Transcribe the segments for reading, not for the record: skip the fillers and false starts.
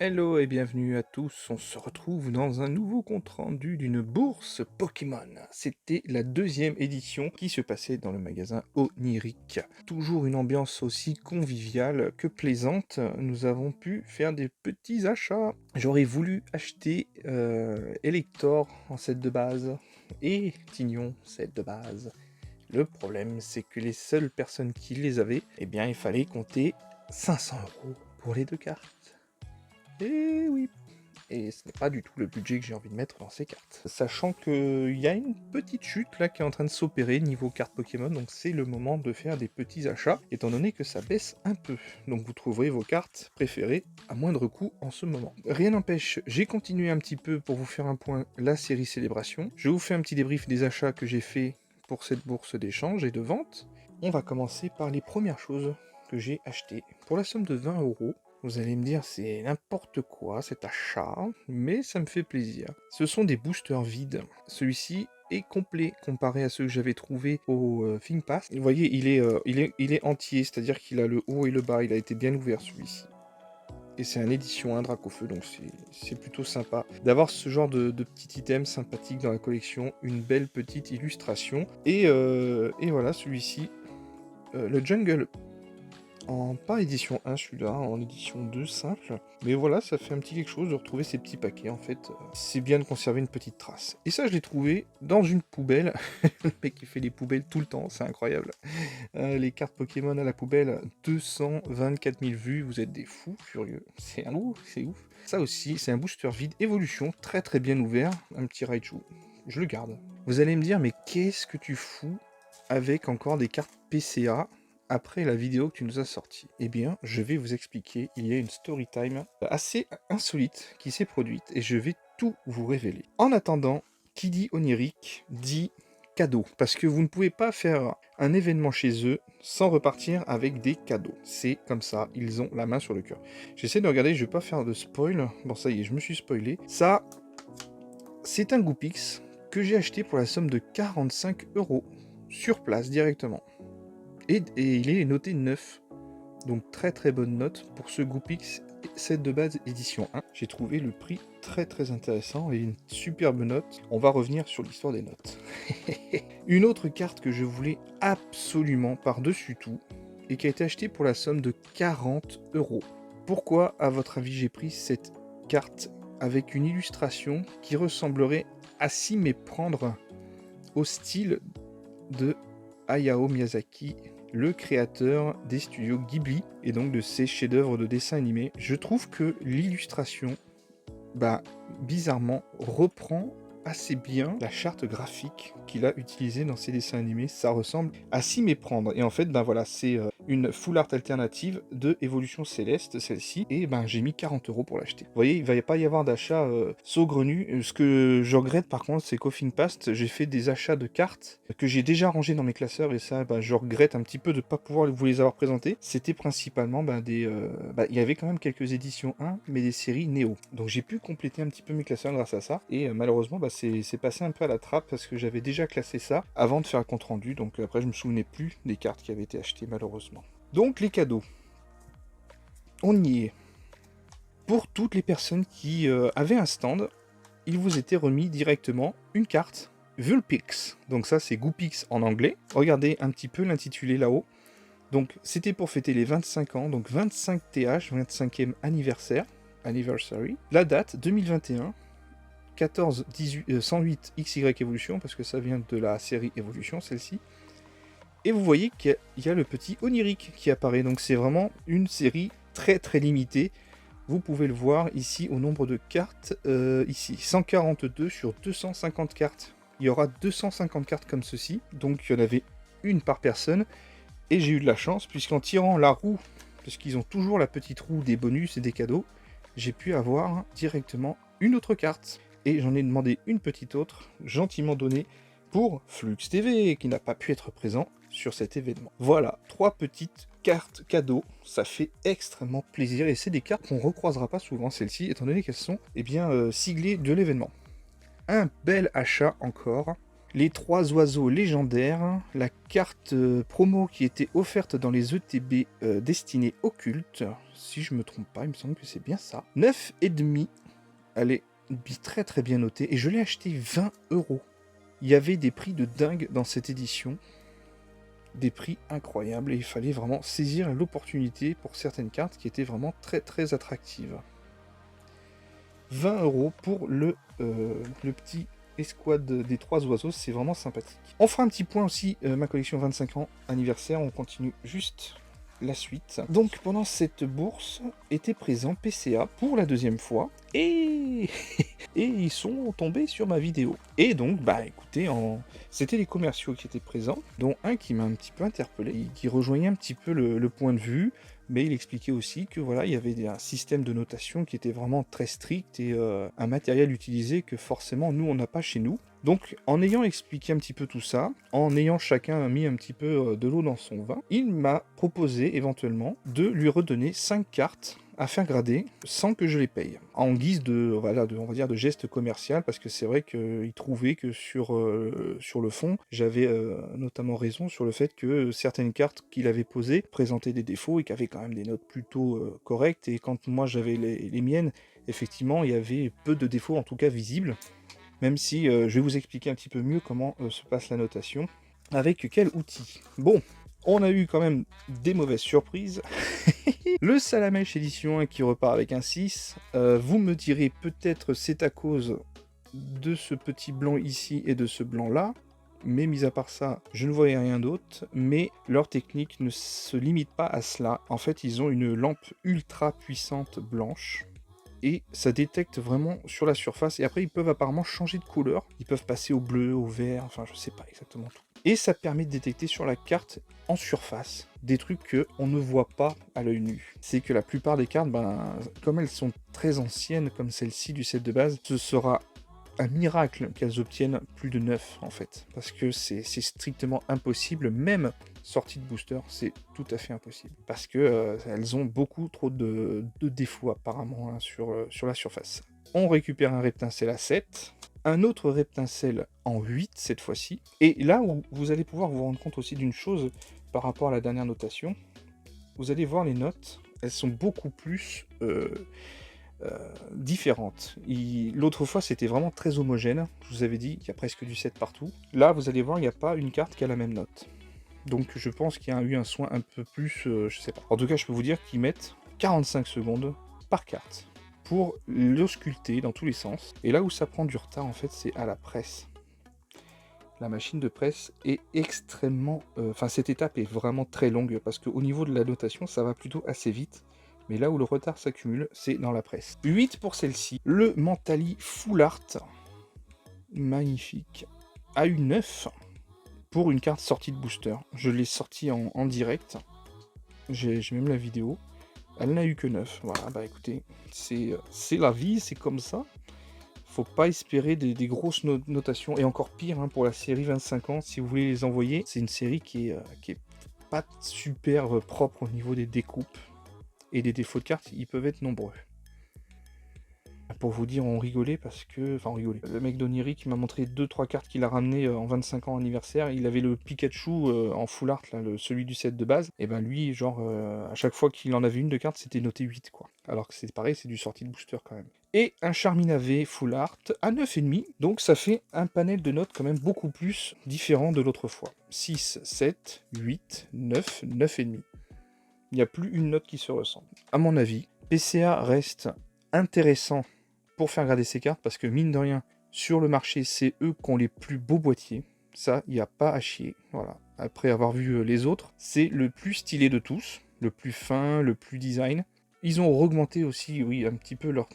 Hello et bienvenue à tous, on se retrouve dans un nouveau compte rendu d'une bourse Pokémon. C'était la deuxième édition qui se passait dans le magasin Oniric. Toujours une ambiance aussi conviviale que plaisante, nous avons pu faire des petits achats. J'aurais voulu acheter Elector en set de base et Tignon set de base. Le problème c'est que les seules personnes qui les avaient, eh bien il fallait compter 500 € pour les deux cartes. Et oui, et ce n'est pas du tout le budget que j'ai envie de mettre dans ces cartes. Sachant qu'il y a une petite chute là qui est en train de s'opérer niveau cartes Pokémon, donc c'est le moment de faire des petits achats, étant donné que ça baisse un peu. Donc vous trouverez vos cartes préférées à moindre coût en ce moment. Rien n'empêche, j'ai continué un petit peu pour vous faire un point la série Célébration. Je vous fais un petit débrief des achats que j'ai fait pour cette bourse d'échange et de vente. On va commencer par les premières choses que j'ai achetées. Pour la somme de 20 €, vous allez me dire, c'est n'importe quoi cet achat, mais ça me fait plaisir. Ce sont des boosters vides. Celui-ci est complet comparé à ceux que j'avais trouvés au Think Pass. Vous voyez, il est entier, c'est-à-dire qu'il a le haut et le bas, il a été bien ouvert celui-ci. Et c'est un édition 1 Dracofeu, donc c'est plutôt sympa d'avoir ce genre de petit item sympathique dans la collection, une belle petite illustration. Et voilà, celui-ci, le Jungle. Pas édition 1 celui-là, en édition 2 simple. Mais voilà, ça fait un petit quelque chose de retrouver ces petits paquets en fait. C'est bien de conserver une petite trace. Et ça je l'ai trouvé dans une poubelle. Le mec qui fait les poubelles tout le temps, c'est incroyable. Les cartes Pokémon à la poubelle, 224 000 vues, vous êtes des fous furieux. C'est ouf, c'est ouf. Ça aussi, c'est un booster vide évolution, très très bien ouvert. Un petit Raichu, je le garde. Vous allez me dire, mais qu'est-ce que tu fous avec encore des cartes PCA après la vidéo que tu nous as sortie? Eh bien, je vais vous expliquer, il y a une story time assez insolite qui s'est produite et je vais tout vous révéler. En attendant, qui dit onirique dit cadeau, parce que vous ne pouvez pas faire un événement chez eux sans repartir avec des cadeaux. C'est comme ça, ils ont la main sur le cœur. J'essaie de regarder, je vais pas faire de spoil. Bon, ça y est, je me suis spoilé. Ça, c'est un Goopix que j'ai acheté pour la somme de 45 € sur place directement. Et il est noté 9. Donc très très bonne note pour ce Goopix set de base édition 1. J'ai trouvé le prix très très intéressant et une superbe note. On va revenir sur l'histoire des notes. Une autre carte que je voulais absolument par-dessus tout et qui a été achetée pour la somme de 40 €. Pourquoi, à votre avis, j'ai pris cette carte avec une illustration qui ressemblerait à s'y méprendre au style de Hayao Miyazaki, le créateur des studios Ghibli et donc de ses chefs-d'œuvre de dessin animé? Je trouve que l'illustration, bizarrement, reprend assez bien la charte graphique qu'il a utilisée dans ses dessins animés. Ça ressemble à s'y méprendre. Et en fait, voilà, c'est une full art alternative de Évolution Céleste, celle-ci. Et j'ai mis 40 € pour l'acheter. Vous voyez, il va pas y avoir d'achat saugrenu. Ce que je regrette par contre, c'est qu'au Think Past, j'ai fait des achats de cartes que j'ai déjà rangées dans mes classeurs. Et ça, je regrette un petit peu de ne pas pouvoir vous les avoir présentées. C'était principalement il y avait quand même quelques éditions 1, mais des séries Néo. Donc j'ai pu compléter un petit peu mes classeurs grâce à ça. Et malheureusement, c'est passé un peu à la trappe parce que j'avais déjà classé ça avant de faire le compte rendu. Donc après, je me souvenais plus des cartes qui avaient été achetées malheureusement. Donc les cadeaux. On y est. Pour toutes les personnes qui avaient un stand, il vous était remis directement une carte Vulpix. Donc ça, c'est Goopix en anglais. Regardez un petit peu l'intitulé là-haut. Donc c'était pour fêter les 25 ans, donc 25 TH, 25e anniversary. La date 2021. 14 18, 108 XY Evolution, parce que ça vient de la série Evolution, celle-ci. Et vous voyez qu'il y a le petit Oniric qui apparaît, donc c'est vraiment une série très très limitée. Vous pouvez le voir ici au nombre de cartes, ici 142 sur 250 cartes. Il y aura 250 cartes comme ceci, donc il y en avait une par personne. Et j'ai eu de la chance, puisqu'en tirant la roue, parce qu'ils ont toujours la petite roue des bonus et des cadeaux, j'ai pu avoir directement une autre carte. Et j'en ai demandé une petite autre, gentiment donnée, pour Flux TV, qui n'a pas pu être présent sur cet événement. Voilà, 3 petites cartes cadeaux, ça fait extrêmement plaisir, et c'est des cartes qu'on ne recroisera pas souvent, celles-ci, étant donné qu'elles sont siglées de l'événement. Un bel achat encore, les 3 oiseaux légendaires, la carte promo qui était offerte dans les ETB destinés au culte, si je me trompe pas, il me semble que c'est bien ça. 9,5, elle est très très bien notée, et je l'ai acheté 20 €. Il y avait des prix de dingue dans cette édition, des prix incroyables, et il fallait vraiment saisir l'opportunité pour certaines cartes qui étaient vraiment très très attractives. 20 € pour le petit escouade des 3 oiseaux, c'est vraiment sympathique. On fera un petit point aussi, ma collection 25 ans anniversaire, on continue juste la suite. Donc pendant cette bourse était présent PCA pour la 2e fois, et ils sont tombés sur ma vidéo. Et donc bah écoutez, c'était les commerciaux qui étaient présents, dont un qui m'a un petit peu interpellé, qui rejoignait un petit peu le point de vue, mais il expliquait aussi que voilà, il y avait un système de notation qui était vraiment très strict, et un matériel utilisé que forcément nous on n'a pas chez nous. Donc en ayant expliqué un petit peu tout ça, en ayant chacun mis un petit peu de l'eau dans son vin, il m'a proposé éventuellement de lui redonner 5 cartes à faire grader sans que je les paye, en guise de, voilà, on va dire de geste commercial, parce que c'est vrai qu'il trouvait que sur le fond, j'avais notamment raison sur le fait que certaines cartes qu'il avait posées présentaient des défauts et qui avaient quand même des notes plutôt correctes, et quand moi j'avais les miennes, effectivement il y avait peu de défauts, en tout cas visibles, même si je vais vous expliquer un petit peu mieux comment se passe la notation, avec quel outil. Bon, on a eu quand même des mauvaises surprises. Le Salamèche édition 1 qui repart avec un 6. Vous me direz peut-être c'est à cause de ce petit blanc ici et de ce blanc là. Mais mis à part ça, je ne voyais rien d'autre. Mais leur technique ne se limite pas à cela. En fait, ils ont une lampe ultra puissante blanche. Et ça détecte vraiment sur la surface. Et après, ils peuvent apparemment changer de couleur. Ils peuvent passer au bleu, au vert, enfin, je sais pas exactement tout. Et ça permet de détecter sur la carte, en surface, des trucs qu'on ne voit pas à l'œil nu. C'est que la plupart des cartes, comme elles sont très anciennes, comme celle-ci du set de base, ce sera un miracle qu'elles obtiennent plus de 9 en fait. Parce que c'est strictement impossible, même sortie de booster, c'est tout à fait impossible. Parce que elles ont beaucoup trop de défauts apparemment hein, sur la surface. On récupère un Reptincelle à 7, un autre Reptincelle en 8 cette fois-ci. Et là où vous allez pouvoir vous rendre compte aussi d'une chose par rapport à la dernière notation, vous allez voir les notes, elles sont beaucoup plus différentes. L'autre fois c'était vraiment très homogène, je vous avais dit qu'il y a presque du 7 partout. Là vous allez voir il n'y a pas une carte qui a la même note. Donc je pense qu'il y a eu un soin un peu plus, je sais pas. En tout cas je peux vous dire qu'ils mettent 45 secondes par carte pour l'ausculter dans tous les sens. Et là où ça prend du retard en fait c'est à la presse. La machine de presse est extrêmement... Enfin cette étape est vraiment très longue parce qu'au niveau de la notation ça va plutôt assez vite. Mais là où le retard s'accumule, c'est dans la presse. 8 pour celle-ci. Le Mentali Full Art. Magnifique. A eu 9 pour une carte sortie de booster. Je l'ai sortie en direct. J'ai même la vidéo. Elle n'a eu que 9. Voilà, bah écoutez, c'est la vie, c'est comme ça. Faut pas espérer des grosses notations. Et encore pire hein, pour la série 25 ans, si vous voulez les envoyer. C'est une série qui est pas super propre au niveau des découpes. Et les défauts de cartes, ils peuvent être nombreux. Pour vous dire, on rigolait parce que... Enfin, on rigolait. Le mec d'Oniric m'a montré 2-3 cartes qu'il a ramenées en 25 ans anniversaire. Il avait le Pikachu en full art, là, celui du set de base. Et ben lui, genre, à chaque fois qu'il en avait une de carte, c'était noté 8, quoi. Alors que c'est pareil, c'est du sortie de booster quand même. Et un Charminavé full art à 9,5. Donc ça fait un panel de notes quand même beaucoup plus différent de l'autre fois. 6, 7, 8, 9, 9,5. Il n'y a plus une note qui se ressemble. À mon avis, PCA reste intéressant pour faire grader ces cartes, parce que mine de rien, sur le marché, c'est eux qui ont les plus beaux boîtiers. Ça, il n'y a pas à chier. Voilà. Après avoir vu les autres, c'est le plus stylé de tous, le plus fin, le plus design. Ils ont augmenté aussi, oui, un petit peu leurs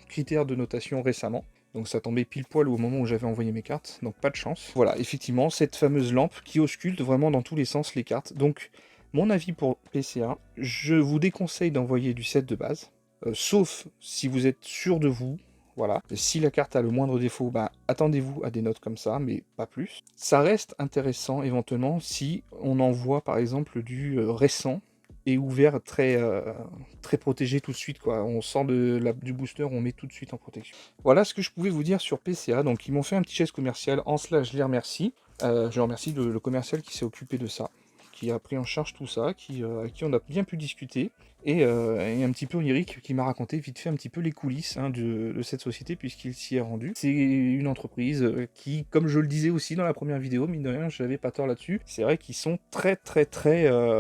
critères de notation récemment. Donc ça tombait pile poil au moment où j'avais envoyé mes cartes, donc pas de chance. Voilà, effectivement, cette fameuse lampe qui ausculte vraiment dans tous les sens les cartes. Donc, mon avis pour PCA, je vous déconseille d'envoyer du set de base, sauf si vous êtes sûr de vous, voilà. Si la carte a le moindre défaut, attendez-vous à des notes comme ça, mais pas plus. Ça reste intéressant éventuellement si on envoie par exemple du récent, est ouvert, très protégé tout de suite, quoi. On sort du booster, on met tout de suite en protection. Voilà ce que je pouvais vous dire sur PCA. Donc ils m'ont fait un petit geste commercial, en cela je les remercie. Je remercie le commercial qui s'est occupé de ça, qui a pris en charge tout ça, avec qui on a bien pu discuter, et un petit peu Eric qui m'a raconté vite fait un petit peu les coulisses de cette société, puisqu'il s'y est rendu. C'est une entreprise qui, comme je le disais aussi dans la première vidéo, mine de rien, je n'avais pas tort là-dessus, c'est vrai qu'ils sont très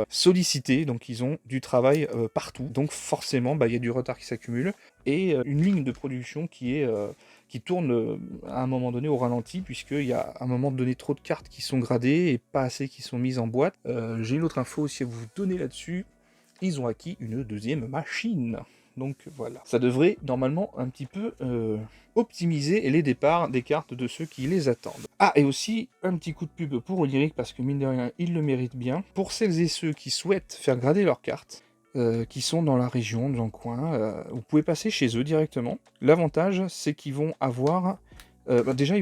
sollicités, donc ils ont du travail partout, donc forcément, il y a du retard qui s'accumule, et une ligne de production qui tourne à un moment donné au ralenti, puisqu'il y a à un moment donné trop de cartes qui sont gradées et pas assez qui sont mises en boîte. J'ai une autre info aussi à vous donner là-dessus. Ils ont acquis une deuxième machine. Donc voilà. Ça devrait normalement un petit peu optimiser les départs des cartes de ceux qui les attendent. Ah, et aussi un petit coup de pub pour Oniric, parce que mine de rien, il le mérite bien. Pour celles et ceux qui souhaitent faire grader leurs cartes, qui sont dans la région, dans le coin, vous pouvez passer chez eux directement. L'avantage, c'est qu'ils vont avoir... déjà,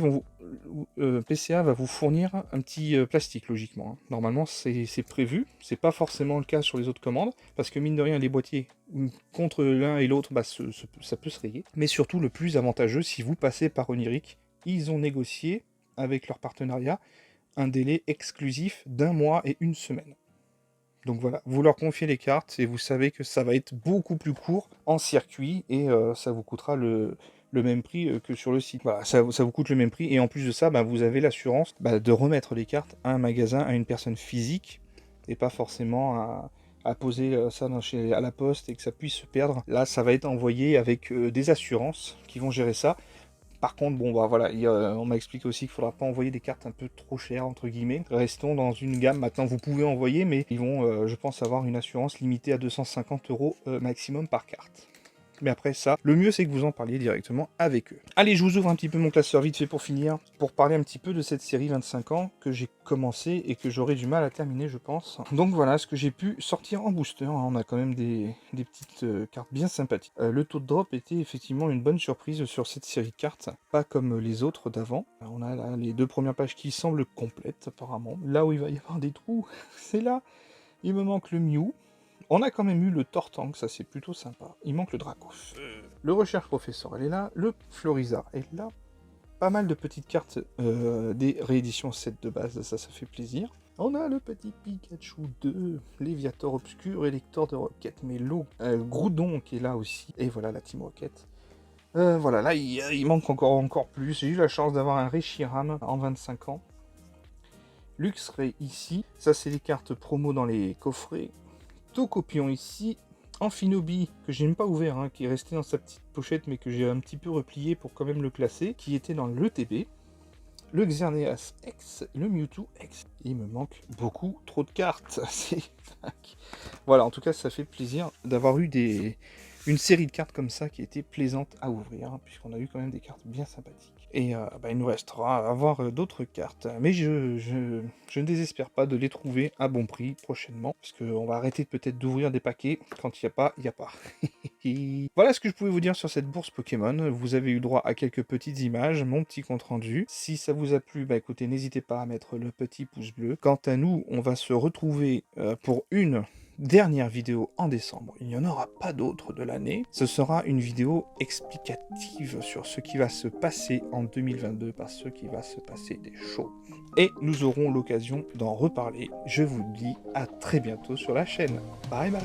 PCA va vous fournir un petit plastique, logiquement. Hein. Normalement, c'est prévu. C'est pas forcément le cas sur les autres commandes, parce que mine de rien, les boîtiers, contre l'un et l'autre, ça peut se rayer. Mais surtout, le plus avantageux, si vous passez par Oniric, ils ont négocié, avec leur partenariat, un délai exclusif d'1 mois et 1 semaine. Donc voilà, vous leur confiez les cartes et vous savez que ça va être beaucoup plus court en circuit et ça vous coûtera le même prix que sur le site. Voilà, ça vous coûte le même prix et en plus de ça, vous avez l'assurance de remettre les cartes à un magasin, à une personne physique et pas forcément à poser ça à la poste et que ça puisse se perdre. Là, ça va être envoyé avec des assurances qui vont gérer ça. Par contre, voilà, on m'a expliqué aussi qu'il ne faudra pas envoyer des cartes un peu trop chères, entre guillemets. Restons dans une gamme, maintenant vous pouvez envoyer, mais ils vont, je pense, avoir une assurance limitée à 250 € maximum par carte. Mais après ça, le mieux c'est que vous en parliez directement avec eux. Allez, je vous ouvre un petit peu mon classeur vite fait pour finir, pour parler un petit peu de cette série 25 ans que j'ai commencé et que j'aurai du mal à terminer, je pense. Donc voilà ce que j'ai pu sortir en booster. On a quand même des petites cartes bien sympathiques. Le taux de drop était effectivement une bonne surprise sur cette série de cartes, pas comme les autres d'avant. On a là les 2 premières pages qui semblent complètes apparemment. Là où il va y avoir des trous, c'est là. Il me manque le Mew. On a quand même eu le Tortank, ça c'est plutôt sympa. Il manque le Dracos. Le Recherche Professeur, elle est là. Le Florizard est là. Pas mal de petites cartes des rééditions 7 de base, ça fait plaisir. On a le petit Pikachu 2, Léviator Obscur et Lecteur de Rocket Mélo. Groudon qui est là aussi. Et voilà la Team Rocket. Voilà, là il manque encore plus. J'ai eu la chance d'avoir un Reshiram en 25 ans. Luxray ici. Ça c'est les cartes promo dans les coffrets. Tokopion ici, Amphinobi, que j'ai même pas ouvert, qui est resté dans sa petite pochette, mais que j'ai un petit peu replié pour quand même le classer, qui était dans l'ETB, le Xerneas X, le Mewtwo X. Il me manque beaucoup trop de cartes, c'est... Voilà, en tout cas, ça fait plaisir d'avoir eu une série de cartes comme ça qui était plaisante à ouvrir, puisqu'on a eu quand même des cartes bien sympathiques. Et il nous restera à avoir d'autres cartes. Mais je ne désespère pas de les trouver à bon prix prochainement, parce qu'on va arrêter peut-être d'ouvrir des paquets. Quand il n'y a pas, il n'y a pas. Voilà ce que je pouvais vous dire sur cette bourse Pokémon. Vous avez eu droit à quelques petites images, mon petit compte rendu. Si ça vous a plu, écoutez, n'hésitez pas à mettre le petit pouce bleu. Quant à nous, on va se retrouver pour une dernière vidéo en décembre. Il n'y en aura pas d'autre de l'année. Ce sera une vidéo explicative sur ce qui va se passer en 2022, parce qu'il va se passer des choses. Et nous aurons l'occasion d'en reparler. Je vous dis à très bientôt sur la chaîne. Bye bye.